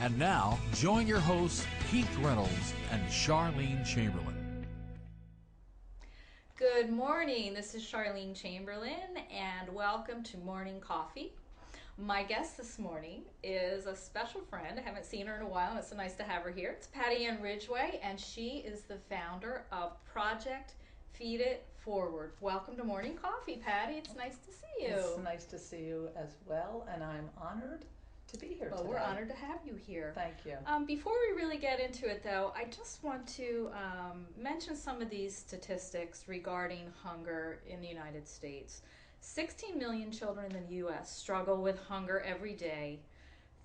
And now, join your hosts, Keith Reynolds and Charlene Chamberlain. Good morning. This is Charlene Chamberlain, and welcome to Morning Coffee. My guest this morning is a special friend. I haven't seen her in a while, and it's so nice to have her here. It's Patti Ann Ridgway, and she is the founder of Project Feed It Forward. Welcome to Morning Coffee, Patti. It's nice to see you. It's nice to see you as well, and I'm honored to be here today. We're honored to have you here. Thank you. Before we really get into it, though, I just want to mention some of these statistics regarding hunger in the United States. 16 million children in the U.S. struggle with hunger every day.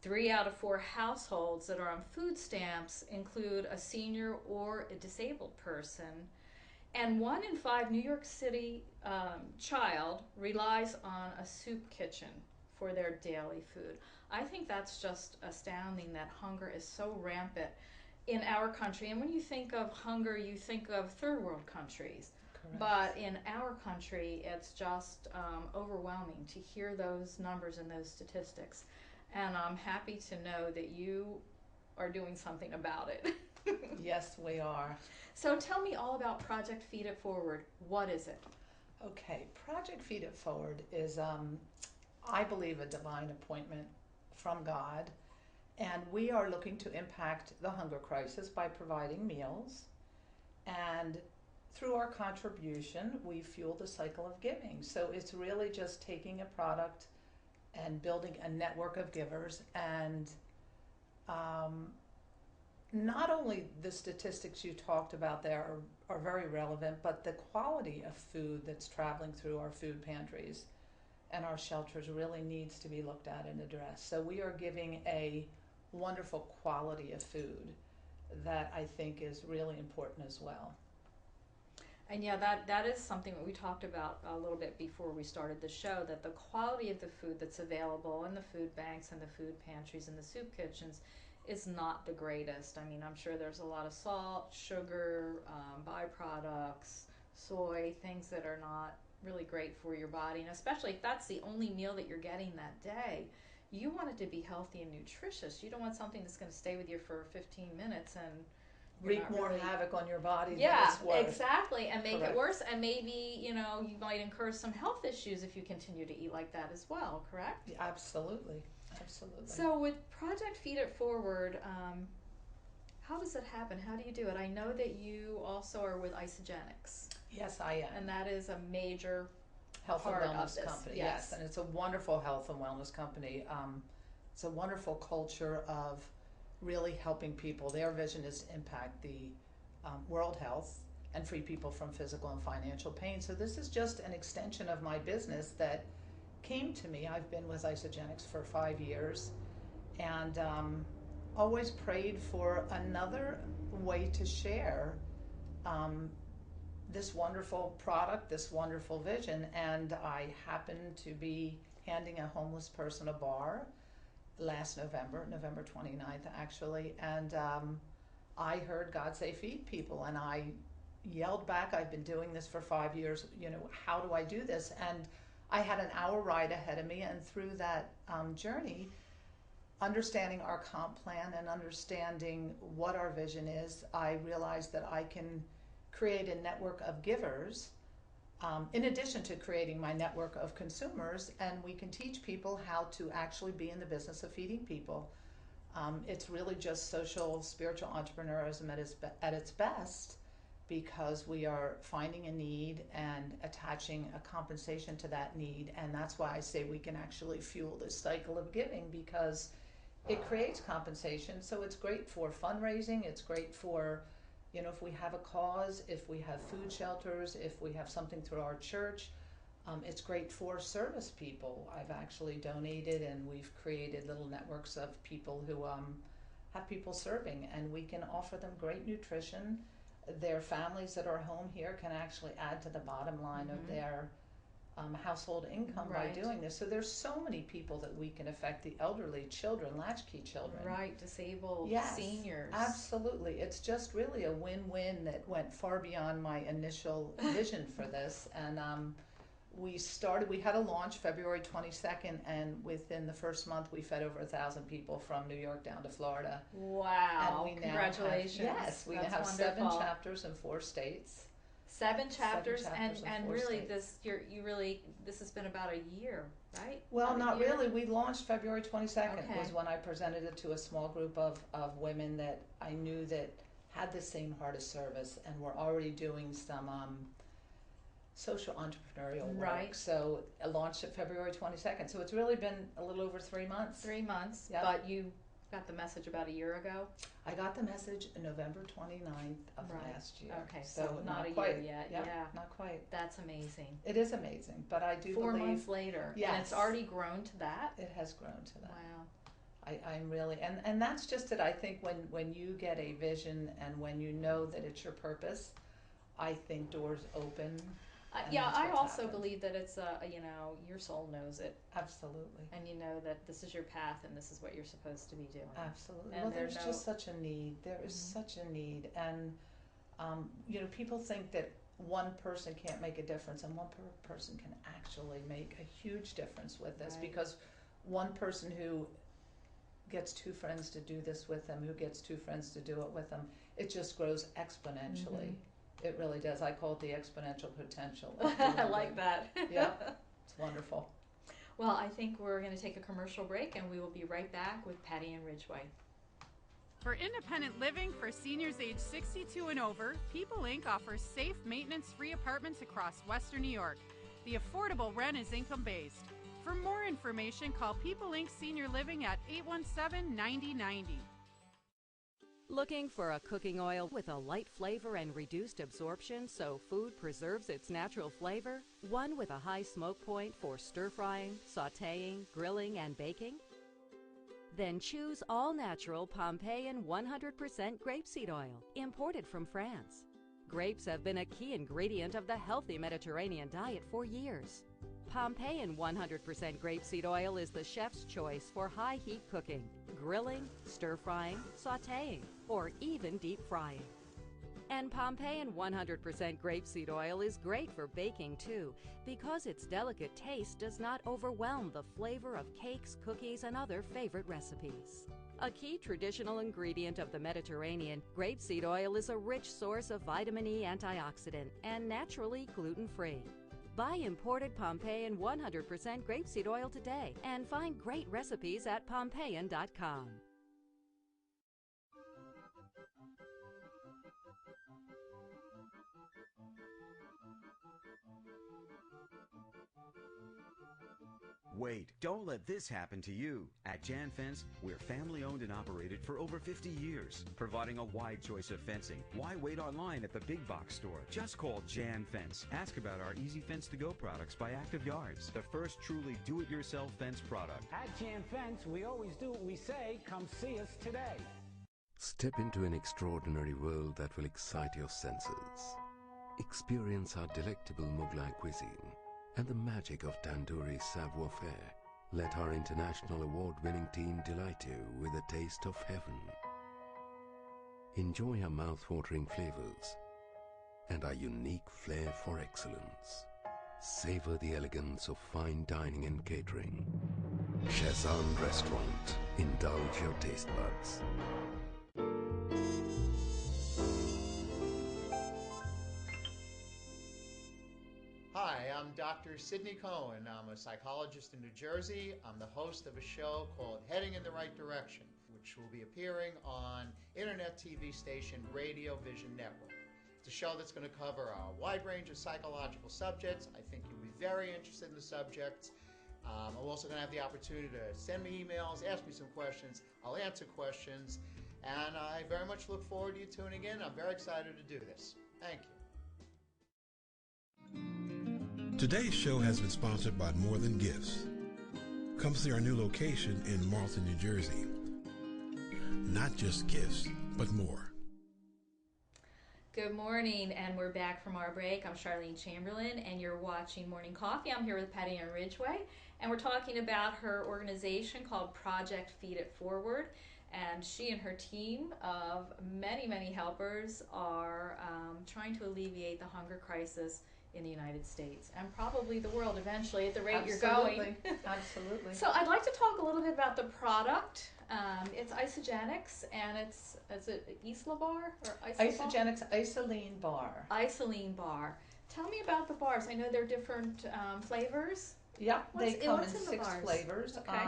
3 out of 4 households that are on food stamps include a senior or a disabled person. And 1 in 5 New York City child relies on a soup kitchen for their daily food. I think that's just astounding that hunger is so rampant in our country. And when you think of hunger, you think of third world countries. Correct. But in our country, it's just overwhelming to hear those numbers and those statistics. And I'm happy to know that you are doing something about it. Yes, we are. So tell me all about Project Feed It Forward. What is it? Okay, Project Feed It Forward is, I believe, a divine appointment from God, and we are looking to impact the hunger crisis by providing meals, and through our contribution we fuel the cycle of giving. So it's really just taking a product and building a network of givers, and not only the statistics you talked about there are very relevant, but the quality of food that's traveling through our food pantries and our shelters really needs to be looked at and addressed. So we are giving a wonderful quality of food that I think is really important as well. And yeah, that is something that we talked about a little bit before we started the show, that the quality of the food that's available in the food banks and the food pantries and the soup kitchens is not the greatest. I mean, I'm sure there's a lot of salt, sugar, byproducts, soy, things that are not really great for your body. And especially if that's the only meal that you're getting that day, you want it to be healthy and nutritious. You don't want something that's going to stay with you for 15 minutes and wreak more havoc on your body than yeah, it's worth. Exactly, and make Correct. it worse. And maybe, you might incur some health issues if you continue to eat like that as well, correct? Yeah, absolutely. So with Project Feed It Forward, how does it happen? How do you do it? I know that you also are with Isagenix. Yes, I am. And that is a major Health and part wellness of this. company. Yes. And it's a wonderful health and wellness company. It's a wonderful culture of really helping people. Their vision is to impact the world health and free people from physical and financial pain. So this is just an extension of my business that came to me. I've been with Isagenix for 5 years, and always prayed for another way to share this wonderful product, this wonderful vision. And I happened to be handing a homeless person a bar last November 29th actually, and I heard God say feed people, and I yelled back, I've been doing this for 5 years, how do I do this? And I had an hour ride ahead of me, and through that journey, understanding our comp plan and understanding what our vision is, I realized that I can create a network of givers in addition to creating my network of consumers, and we can teach people how to actually be in the business of feeding people. It's really just social, spiritual entrepreneurism at its best, because we are finding a need and attaching a compensation to that need. And that's why I say we can actually fuel this cycle of giving, because it creates compensation. So it's great for fundraising, it's great for, if we have a cause, if we have food shelters, if we have something through our church, it's great for service people. I've actually donated, and we've created little networks of people who have people serving, and we can offer them great nutrition. Their families that are home here can actually add to the bottom line of their household income by doing this. So there's so many people that we can affect: the elderly, children, latchkey children, disabled, yes, seniors. Absolutely. It's just really a win-win that went far beyond my initial vision for this. And we had a launch February 22nd, and within the first month we fed over 1,000 people from New York down to Florida. Wow. And we Congratulations. We now That's have wonderful. 7 chapters in 4 states. 7 chapters, chapters in and 4 really states. this has been about a year, right? Well, About a not year? really. We launched February 22nd Okay. was when I presented it to a small group of women that I knew that had the same heart of service and were already doing some social entrepreneurial work. Right. So I launched it February 22nd. So it's really been a little over 3 months. 3 months, Yep. but you got the message about a year ago? I got the message November 29th of Right. last year. Okay, so not a quite year yet. Yeah, Yeah. not quite. That's amazing. It is amazing, but I do 4 believe months later. And Yes. it's already grown to that? it has grown to that. Wow. I'm really, and that's just it. I think when you get a vision and when you know that it's your purpose, I think doors open. And Yeah, that's I what's also happened. believe that it's your soul knows it, Absolutely. and you know that this is your path and this is what you're supposed to be doing. Absolutely. And Well, there's there's just such a need. There is such a need. And, people think that one person can't make a difference, and one person can actually make a huge difference with this, Right. because one person who gets 2 friends to do this with them, who gets 2 friends to do it with them, it just grows exponentially. It really does. I call it the exponential potential. of I doing like good. that. Yeah, it's wonderful. Well, I think we're going to take a commercial break, and we will be right back with Patti Ann Ridgway. For independent living for seniors age 62 and over, People Inc. offers safe, maintenance-free apartments across Western New York. The affordable rent is income-based. For more information, call People Inc. Senior Living at 817-9090. Looking for a cooking oil with a light flavor and reduced absorption so food preserves its natural flavor? One with a high smoke point for stir-frying, sautéing, grilling, and baking? Then choose all-natural Pompeian 100% grapeseed oil, imported from France. Grapes have been a key ingredient of the healthy Mediterranean diet for years. Pompeian 100% grapeseed oil is the chef's choice for high-heat cooking, grilling, stir-frying, sautéing, or even deep frying. And Pompeian 100% grapeseed oil is great for baking too, because its delicate taste does not overwhelm the flavor of cakes, cookies, and other favorite recipes. A key traditional ingredient of the Mediterranean, grapeseed oil is a rich source of vitamin E antioxidant and naturally gluten-free. Buy imported Pompeian 100% grapeseed oil today and find great recipes at Pompeian.com. Wait, don't let this happen to you. At Jan Fence, we're family owned and operated for over 50 years, providing a wide choice of fencing. Why wait online at the big box store? Just call Jan Fence. Ask about our Easy Fence to Go products by Active Yards, the first truly do-it-yourself fence product. At Jan Fence, we always do what we say. Come see us today. Step into an extraordinary world that will excite your senses. Experience our delectable Mughlai cuisine and the magic of tandoori savoir-faire. Let our international award-winning team delight you with a taste of heaven. Enjoy our mouth-watering flavors and our unique flair for excellence. Savor the elegance of fine dining and catering. Shazam Restaurant. Indulge your taste buds. Hi, I'm Dr. Sidney Cohen. I'm a psychologist in New Jersey. I'm the host of a show called Heading in the Right Direction, which will be appearing on internet TV station Radio Vision Network. It's a show that's going to cover a wide range of psychological subjects. I think you'll be very interested in the subjects. I'm also going to have the opportunity to send me emails, ask me some questions. I'll answer questions, and I very much look forward to you tuning in. I'm very excited to do this. Thank you. Today's show has been sponsored by More Than Gifts. Come see our new location in Marlton, New Jersey. Not just gifts, but more. Good morning, and we're back from our break. I'm Charlene Chamberlain, and you're watching Morning Coffee. I'm here with Patti Ann Ridgway, and we're talking about her organization called Project Feed It Forward. And she and her team of many, many helpers are trying to alleviate the hunger crisis in the United States and probably the world eventually at the rate you're Absolutely. going. Absolutely. So I'd like to talk a little bit about the product. It's isogenics, and is it Isla bar or Isogenics Isoline bar. Isoline bar. Tell me about the bars. I know they're different flavors. Yep, they come in the 6 bars? flavors. Okay.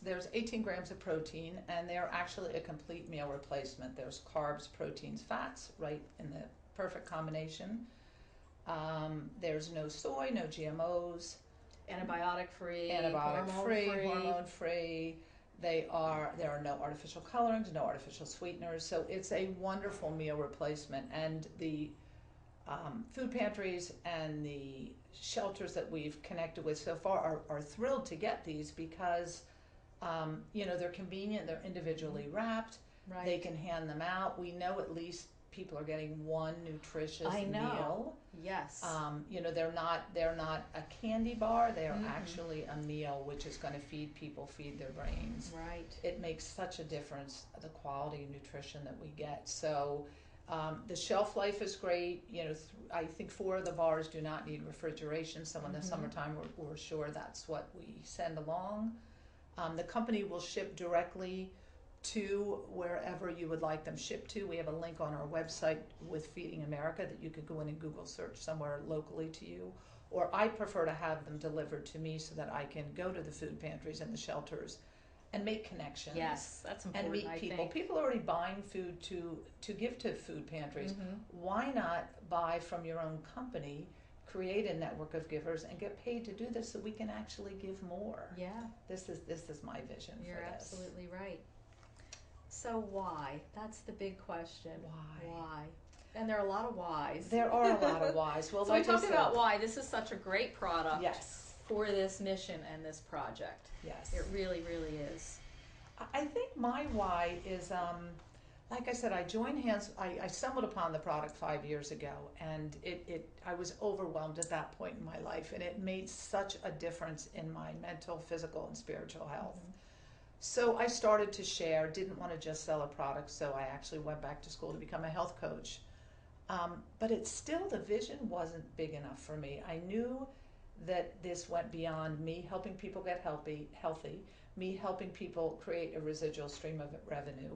There's 18 grams of protein, and they're actually a complete meal replacement. There's carbs, proteins, fats, right in the perfect combination. There's no soy, no GMOs. Antibiotic free, hormone free. There are no artificial colorings, no artificial sweeteners. So it's a wonderful meal replacement. And the food pantries and the shelters that we've connected with so far are thrilled to get these because they're convenient, they're individually wrapped. Right. They can hand them out. We know at least people are getting one nutritious meal. Yes. They're not a candy bar. They are actually a meal, which is going to feed their brains. Right. It makes such a difference, the quality of nutrition that we get. So the shelf life is great. I think 4 of the bars do not need refrigeration. So in the summertime, we're sure that's what we send along. The company will ship directly to wherever you would like them shipped to. We have a link on our website with Feeding America that you could go in and Google search somewhere locally to you. Or I prefer to have them delivered to me so that I can go to the food pantries and the shelters and make connections. Yes, that's important. And meet people. I think. People are already buying food to give to food pantries. Why not buy from your own company, create a network of givers, and get paid to do this so we can actually give more? Yeah. This is my vision for this. You're absolutely right. So why? That's the big question. Why? And there are a lot of whys. There are a lot of whys. Well, so we talked about why this is such a great product. Yes. For this mission and this project. Yes. It really, really is. I think my why is, like I said, I joined hands. I stumbled upon the product 5 years ago, and I was overwhelmed at that point in my life, and it made such a difference in my mental, physical, and spiritual health. So I started to share, didn't want to just sell a product, so I actually went back to school to become a health coach. But the vision wasn't big enough for me. I knew that this went beyond me helping people get healthy, me helping people create a residual stream of revenue.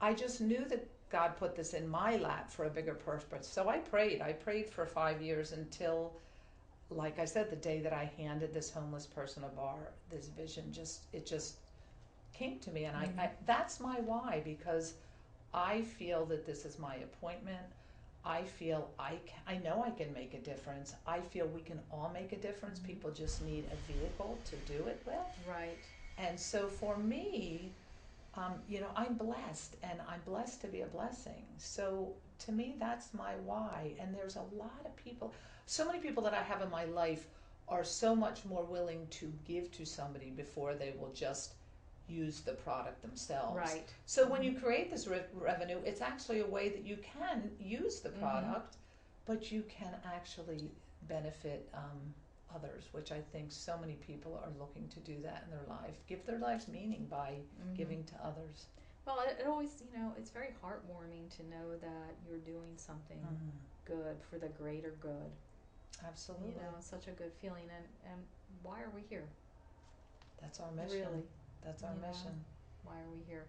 I just knew that God put this in my lap for a bigger purpose. So I prayed for 5 years until, like I said, the day that I handed this homeless person a bar, this vision just came to me. And I that's my why, because I feel that this is my appointment. I feel I know I can make a difference. I feel we can all make a difference. People just need a vehicle to do it with. Right. And so for me, I'm blessed, and I'm blessed to be a blessing. So to me, that's my why. And there's a lot of people, so many people that I have in my life are so much more willing to give to somebody before they will just use the product themselves. Right. So when you create this revenue, it's actually a way that you can use the product, but you can actually benefit others, which I think so many people are looking to do that in their life, give their lives meaning by giving to others. Well, it always, it's very heartwarming to know that you're doing something good for the greater good. Absolutely. It's such a good feeling. And why are we here? That's our mission. Really. That's our mission. Why are we here?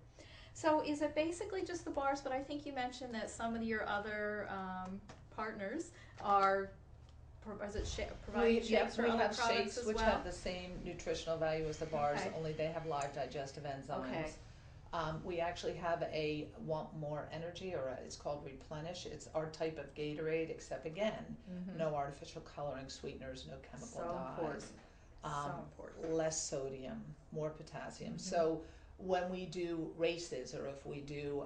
So is it basically just the bars? But I think you mentioned that some of your other partners are providing shakes or other have products shakes as which well? have the same nutritional value as the bars, Okay. only they have live digestive enzymes. Okay. We actually have a Want More Energy, it's called Replenish. It's our type of Gatorade, except again, no artificial coloring, sweeteners, no chemical dyes. Important. Less sodium, more potassium. So when we do races, or if we do,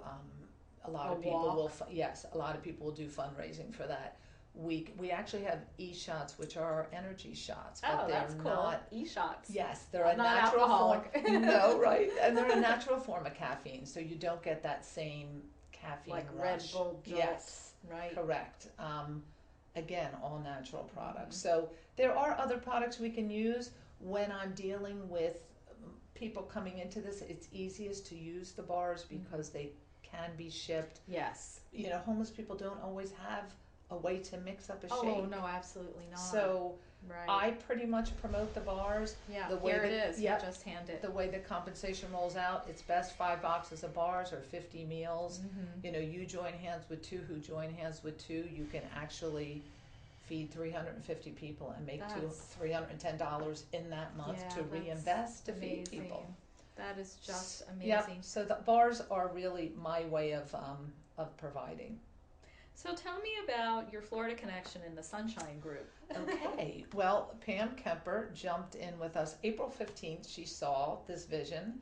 a lot of people will do fundraising for that. We actually have e-shots, which are energy shots, but they're that's cool. not e-shots. Yes, they're a not natural alcoholic. form. No, right, and they're a natural form of caffeine, so you don't get that same caffeine Like rush. Red Bull jolts. Yes, right. Correct. Again, all natural products. So there are other products we can use when I'm dealing with people coming into this. It's easiest to use the bars because they can be shipped. Yes. Homeless people don't always have a way to mix up a Oh, shake. no, absolutely not. So right. I pretty much promote the bars. Yeah, the way here that, it is. Yep, Just hand it. the way the compensation rolls out, it's best 5 boxes of bars or 50 meals. You know, you join hands with 2 who join hands with 2. You can actually feed 350 people and make $310 in that month to reinvest to feed people. That is just amazing. Yep. So the bars are really my way of providing. So tell me about your Florida connection in the Sunshine Group. Okay. Well, Pam Kemper jumped in with us April 15th. She saw this vision.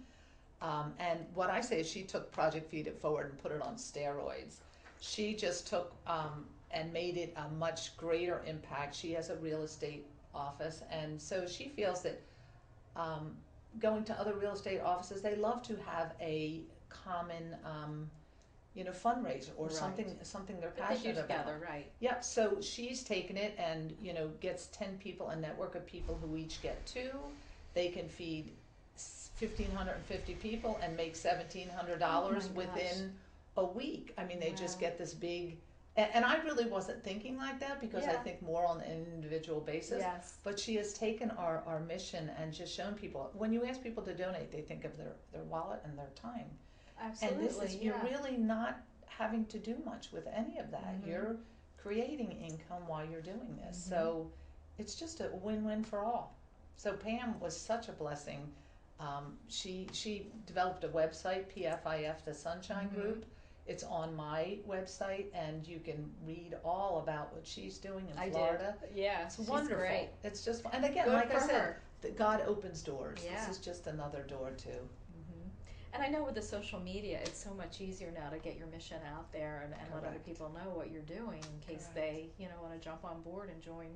And what I say is she took Project Feed It Forward and put it on steroids. She just took and made it a much greater impact. She has a real estate office, and so she feels that going to other real estate offices, they love to have a common fundraiser or something they're passionate about. Together, right? Yep. So she's taken it and gets 10 people, a network of people who each get 2. They can feed 1,550 people and make $1,700 within a week. I mean, they just get this big. And I really wasn't thinking like that because I think more on an individual basis. Yes. But she has taken our mission and just shown people. When you ask people to donate, they think of their wallet and their time. Absolutely. And this is, you're really not having to do much with any of that. You're creating income while you're doing this. So it's just a win-win for all. So Pam was such a blessing. She developed a website, PFIF, the Sunshine Group. It's on my website, and you can read all about what she's doing in Florida. Yeah, it's wonderful. Great. It's just, and again, Good like I said, her. that God opens doors. Yeah. This is just another door too. And I know with the social media, it's so much easier now to get your mission out there and let other people know what you're doing in case they, want to jump on board and join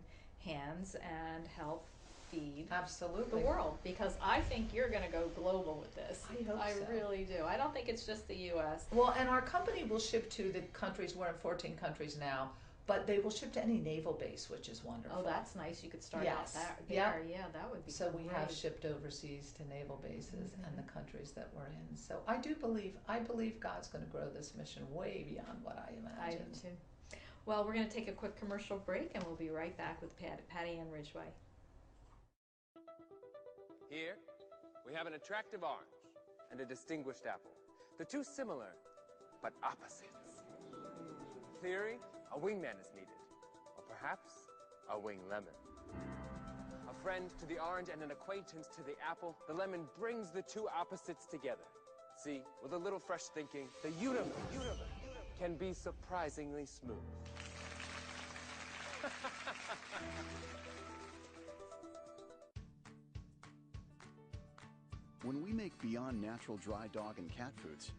hands and help feed the world. Because I think you're going to go global with this. I hope so. I really do. I don't think it's just the U.S. Well, and our company will ship to the countries. We're in 14 countries now. But they will ship to any naval base, which is wonderful. Oh, that's nice. You could start out there. Yeah, that would be So great. we have shipped overseas to naval bases and the countries that we're in. So I believe God's going to grow this mission way beyond what I imagined. I do too. Well, we're going to take a quick commercial break, and we'll be right back with Patti Ann Ridgway. Here, we have an attractive orange and a distinguished apple. The two similar, but opposites. In theory, a wingman is needed, or perhaps a wing lemon. A friend to the orange and an acquaintance to the apple, the lemon brings the two opposites together. See, with a little fresh thinking, the universe can be surprisingly smooth. When we make Beyond Natural dry dog and cat foods,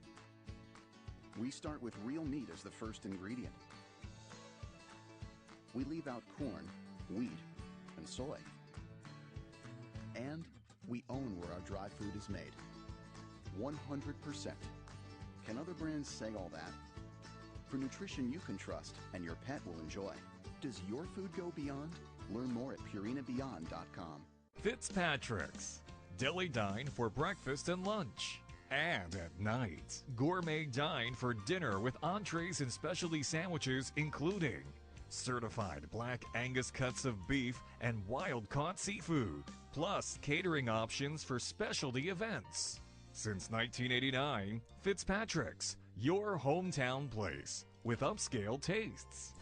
we start with real meat as the first ingredient. We leave out corn, wheat, and soy. And we own where our dry food is made. 100%. Can other brands say all that? For nutrition you can trust and your pet will enjoy. Does your food go beyond? Learn more at purinabeyond.com. Fitzpatrick's. Deli dine for breakfast and lunch. And at night, gourmet dine for dinner with entrees and specialty sandwiches including certified black Angus cuts of beef and wild-caught seafood, plus catering options for specialty events. Since 1989, Fitzpatrick's, your hometown place with upscale tastes.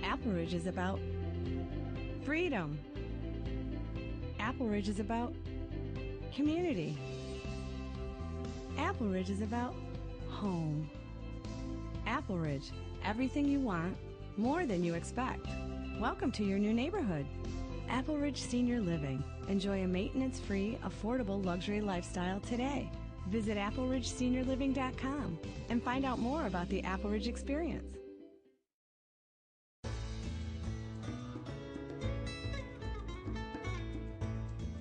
Apple Ridge is about freedom. Apple Ridge is about community. Apple Ridge is about home. Apple Ridge, everything you want, more than you expect. Welcome to your new neighborhood. Apple Ridge Senior Living. Enjoy a maintenance-free, affordable luxury lifestyle today. Visit appleridgeseniorliving.com and find out more about the Apple Ridge experience.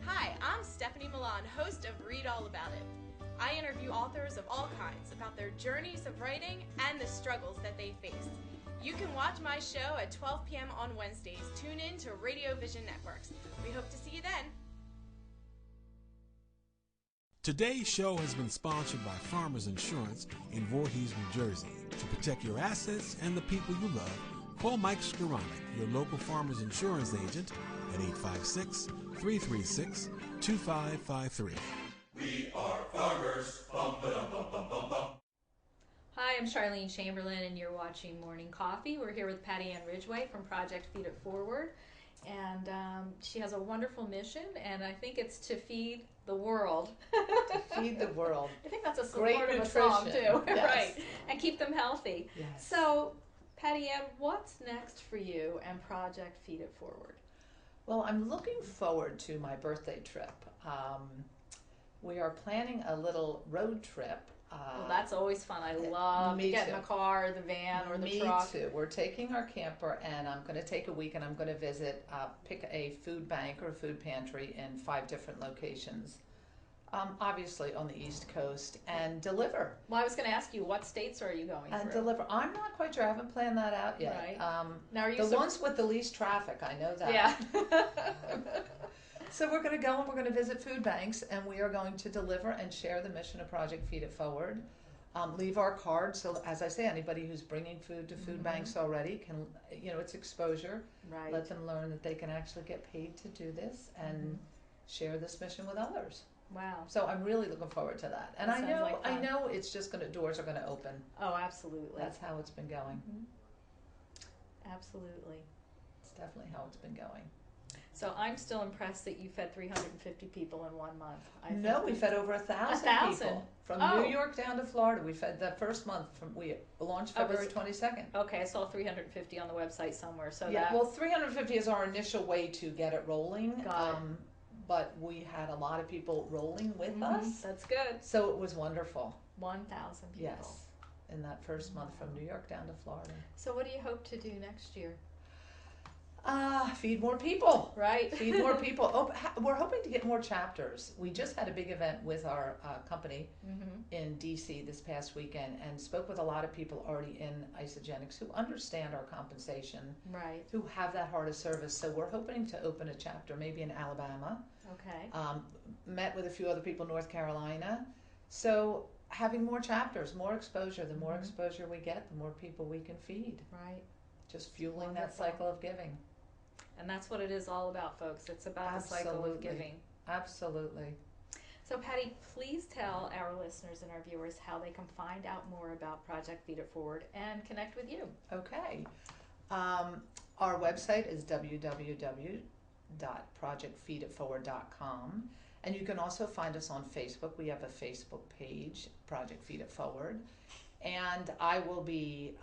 Hi, I'm Stephanie Milan, host of Read All About It. I interview authors of all kinds about their journeys of writing and the struggles that they faced. You can watch my show at 12 p.m. on Wednesdays. Tune in to Radio Vision Networks. We hope to see you then. Today's show has been sponsored by Farmers Insurance in Voorhees, New Jersey. To protect your assets and the people you love, call Mike Skoranek, your local Farmers Insurance agent, at 856-336-2553. We are farmers. Bum, ba-dum, bum, bum, bum, bum. Hi, I'm Charlene Chamberlain, and you're watching Morning Coffee. We're here with Patti Ann Ridgway from Project Feed It Forward, and she has a wonderful mission, and I think it's to feed the world. To feed the world. I think that's a Great part of a nutrition. song too, Yes. right? And keep them healthy. Yes. So, Patti Ann, what's next for you and Project Feed It Forward? Well, I'm looking forward to my birthday trip. We are planning a little road trip. Well, that's always fun. I love to get in the car, or the van, or the truck. Me too. We're taking our camper, and I'm going to take a week, and I'm going to visit, pick a food bank or a food pantry in 5 different locations, obviously on the East Coast, and deliver. Well, I was going to ask you, what states are you going And through? deliver. I'm not quite sure. I haven't planned that out yet. Right. Now, are you the ones with the least traffic, I know that. Yeah. So we're going to go and we're going to visit food banks, and we are going to deliver and share the mission of Project Feed It Forward. Leave our cards, so as I say, anybody who's bringing food to food banks already can, it's exposure. Right. Let them learn that they can actually get paid to do this and share this mission with others. Wow. So I'm really looking forward to that. And That sounds like I fun. know it's just doors are going to open. Oh, absolutely. That's how it's been going. Absolutely. It's definitely how it's been going. So I'm still impressed that you fed 350 people in 1 month. No, we fed over 1,000 people. From New York down to Florida. We fed the first month. We launched February 22nd. Okay, I saw 350 on the website somewhere. So yeah, well, 350 is our initial way to get it rolling. Got it. But we had a lot of people rolling with us. That's good. So it was wonderful. 1,000 people. Yes, in that first month from New York down to Florida. So what do you hope to do next year? Feed more people. Right. Feed more people. We're hoping to get more chapters. We just had a big event with our company in DC this past weekend and spoke with a lot of people already in Isogenics who understand our compensation, right? Who have that heart of service. So we're hoping to open a chapter maybe in Alabama. Okay. Met with a few other people in North Carolina. So having more chapters, more exposure. The more exposure we get, the more people we can feed. Right. Just fueling that cycle of giving. And that's what it is all about, folks. It's about the cycle of giving. Absolutely. So, Patti, please tell our listeners and our viewers how they can find out more about Project Feed It Forward and connect with you. Okay. Our website is www.projectfeeditforward.com. And you can also find us on Facebook. We have a Facebook page, Project Feed It Forward. And I will be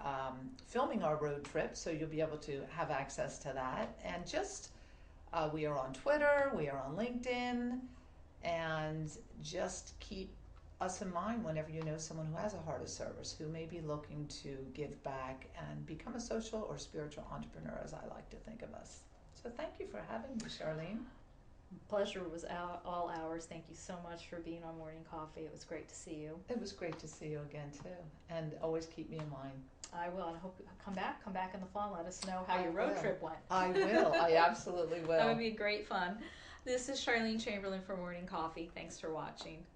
filming our road trip, so you'll be able to have access to that. And just, we are on Twitter, we are on LinkedIn, and just keep us in mind whenever you know someone who has a heart of service, who may be looking to give back and become a social or spiritual entrepreneur, as I like to think of us. So thank you for having me, Charlene. Pleasure was all ours. Thank you so much for being on Morning Coffee. It was great to see you. It was great to see you again, too. And always keep me in mind. I will. And I hope you come back in the fall and let us know how your road trip went. I will. I absolutely will. That would be great fun. This is Charlene Chamberlain for Morning Coffee. Thanks for watching.